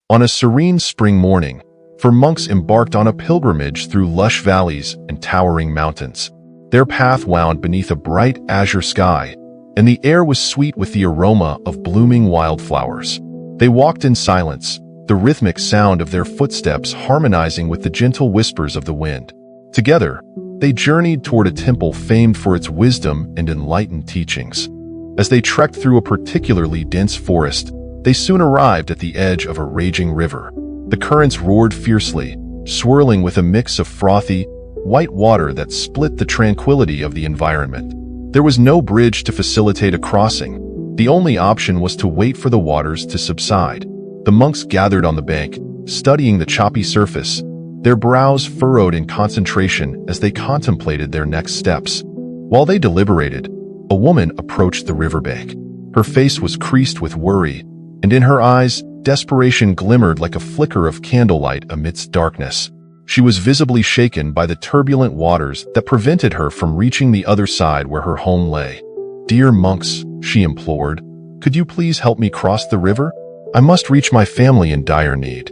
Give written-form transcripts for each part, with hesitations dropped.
On a serene spring morning, four monks embarked on a pilgrimage through lush valleys and towering mountains. Their path wound beneath a bright azure sky, and the air was sweet with the aroma of blooming wildflowers. They walked in silence, the rhythmic sound of their footsteps harmonizing with the gentle whispers of the wind. Together, they journeyed toward a temple famed for its wisdom and enlightened teachings. As they trekked through a particularly dense forest, they soon arrived at the edge of a raging river. The currents roared fiercely, swirling with a mix of frothy, white water that split the tranquility of the environment. There was no bridge to facilitate a crossing. The only option was to wait for the waters to subside. The monks gathered on the bank, studying the choppy surface, their brows furrowed in concentration as they contemplated their next steps. While they deliberated, a woman approached the riverbank. Her face was creased with worry, and in her eyes, desperation glimmered like a flicker of candlelight amidst darkness. She was visibly shaken by the turbulent waters that prevented her from reaching the other side where her home lay. "Dear monks," she implored, "could you please help me cross the river? I must reach my family in dire need."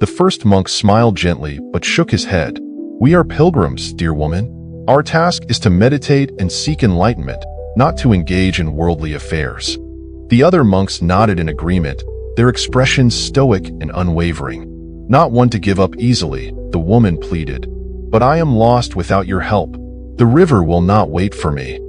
The first monk smiled gently but shook his head. "We are pilgrims, dear woman. Our task is to meditate and seek enlightenment, not to engage in worldly affairs." The other monks nodded in agreement, their expressions stoic and unwavering. "Not one to give up easily," the woman pleaded, "but I am lost without your help. The river will not wait for me."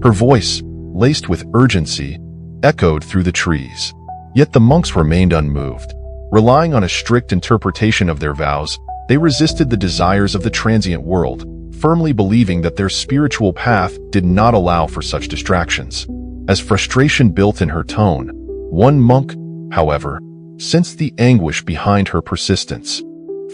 Her voice, laced with urgency, echoed through the trees. Yet the monks remained unmoved. Relying on a strict interpretation of their vows, they resisted the desires of the transient world, firmly believing that their spiritual path did not allow for such distractions. As frustration built in her tone, one monk, however, sensed the anguish behind her persistence.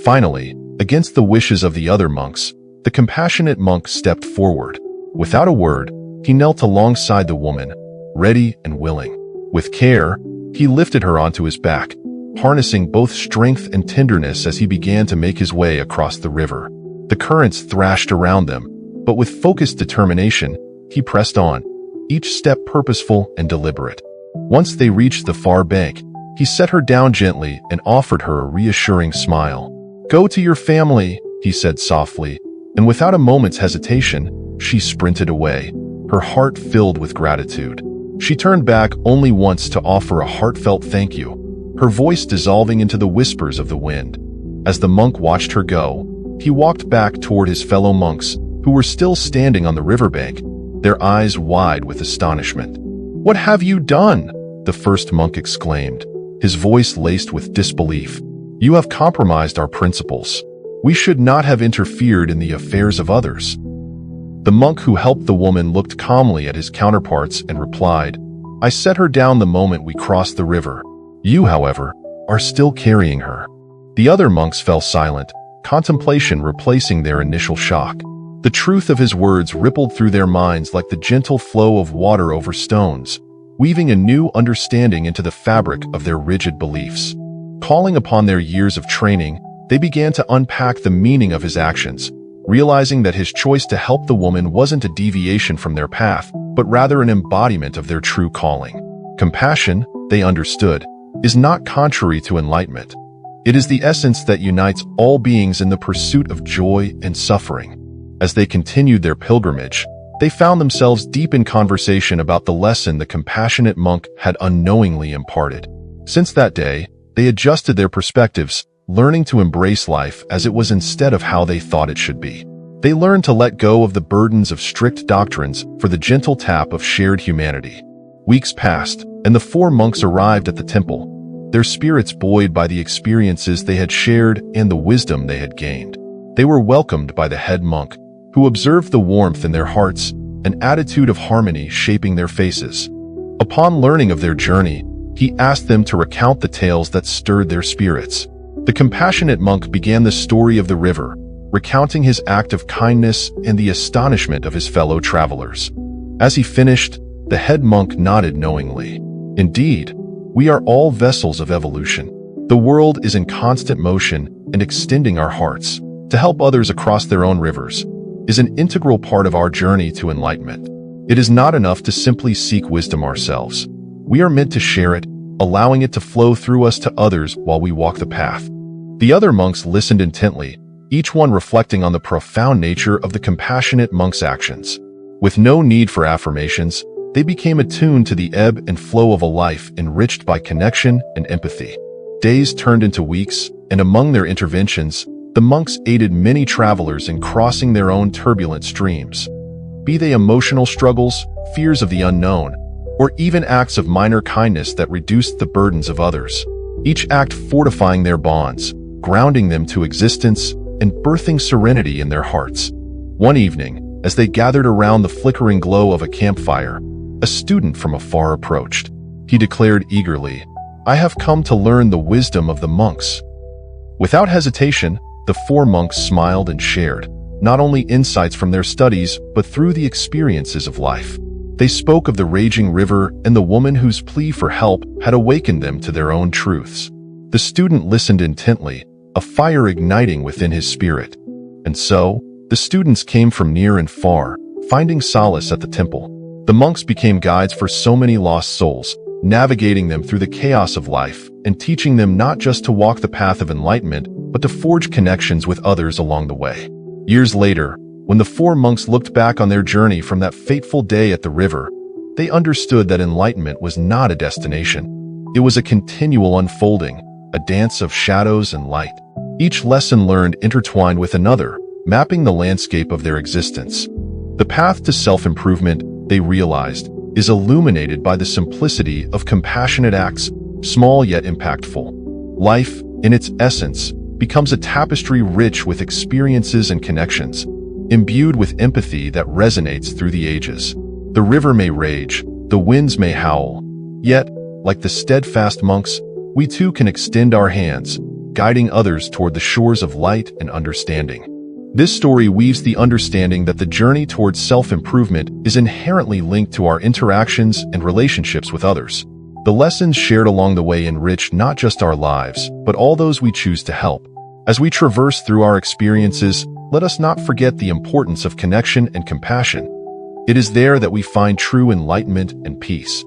Finally, against the wishes of the other monks, the compassionate monk stepped forward. Without a word, he knelt alongside the woman, ready and willing. With care, he lifted her onto his back, harnessing both strength and tenderness as he began to make his way across the river. The currents thrashed around them, but with focused determination, he pressed on, each step purposeful and deliberate. Once they reached the far bank, he set her down gently and offered her a reassuring smile. "Go to your family," he said softly, and without a moment's hesitation, she sprinted away, her heart filled with gratitude. She turned back only once to offer a heartfelt thank you, her voice dissolving into the whispers of the wind. As the monk watched her go, he walked back toward his fellow monks, who were still standing on the riverbank, their eyes wide with astonishment. "What have you done?" the first monk exclaimed, his voice laced with disbelief. "You have compromised our principles. We should not have interfered in the affairs of others." The monk who helped the woman looked calmly at his counterparts and replied, "I set her down the moment we crossed the river. You, however, are still carrying her." The other monks fell silent, contemplation replacing their initial shock. The truth of his words rippled through their minds like the gentle flow of water over stones, weaving a new understanding into the fabric of their rigid beliefs. Calling upon their years of training, they began to unpack the meaning of his actions, realizing that his choice to help the woman wasn't a deviation from their path, but rather an embodiment of their true calling. Compassion, they understood, is not contrary to enlightenment. It is the essence that unites all beings in the pursuit of joy and suffering. As they continued their pilgrimage, they found themselves deep in conversation about the lesson the compassionate monk had unknowingly imparted. Since that day, they adjusted their perspectives, learning to embrace life as it was instead of how they thought it should be. They learned to let go of the burdens of strict doctrines for the gentle tap of shared humanity. Weeks passed, and the four monks arrived at the temple, their spirits buoyed by the experiences they had shared and the wisdom they had gained. They were welcomed by the head monk, who observed the warmth in their hearts, an attitude of harmony shaping their faces. Upon learning of their journey, he asked them to recount the tales that stirred their spirits. The compassionate monk began the story of the river, recounting his act of kindness and the astonishment of his fellow travelers. As he finished, the head monk nodded knowingly. "Indeed, we are all vessels of evolution. The world is in constant motion, and extending our hearts to help others across their own rivers is an integral part of our journey to enlightenment. It is not enough to simply seek wisdom ourselves. We are meant to share it, allowing it to flow through us to others while we walk the path. The other monks listened intently, each one reflecting on the profound nature of the compassionate monk's actions. With no need for affirmations, they became attuned to the ebb and flow of a life enriched by connection and empathy. Days turned into weeks, and among their interventions, the monks aided many travelers in crossing their own turbulent streams. Be they emotional struggles, fears of the unknown, or even acts of minor kindness that reduced the burdens of others. Each act fortifying their bonds, grounding them to existence, and birthing serenity in their hearts. One evening, as they gathered around the flickering glow of a campfire, a student from afar approached. He declared eagerly, "I have come to learn the wisdom of the monks." Without hesitation, the four monks smiled and shared, not only insights from their studies, but through the experiences of life. They spoke of the raging river and the woman whose plea for help had awakened them to their own truths. The student listened intently, a fire igniting within his spirit. And so, the students came from near and far, finding solace at the temple. The monks became guides for so many lost souls, navigating them through the chaos of life and teaching them not just to walk the path of enlightenment, but to forge connections with others along the way. Years later, when the four monks looked back on their journey from that fateful day at the river, they understood that enlightenment was not a destination. It was a continual unfolding, a dance of shadows and light. Each lesson learned intertwined with another, mapping the landscape of their existence. The path to self-improvement, they realized, is illuminated by the simplicity of compassionate acts, small yet impactful. Life, in its essence, becomes a tapestry rich with experiences and connections, imbued with empathy that resonates through the ages. The river may rage, the winds may howl, yet, like the steadfast monks, we too can extend our hands, guiding others toward the shores of light and understanding. This story weaves the understanding that the journey towards self-improvement is inherently linked to our interactions and relationships with others. The lessons shared along the way enrich not just our lives, but all those we choose to help. As we traverse through our experiences, let us not forget the importance of connection and compassion. It is there that we find true enlightenment and peace.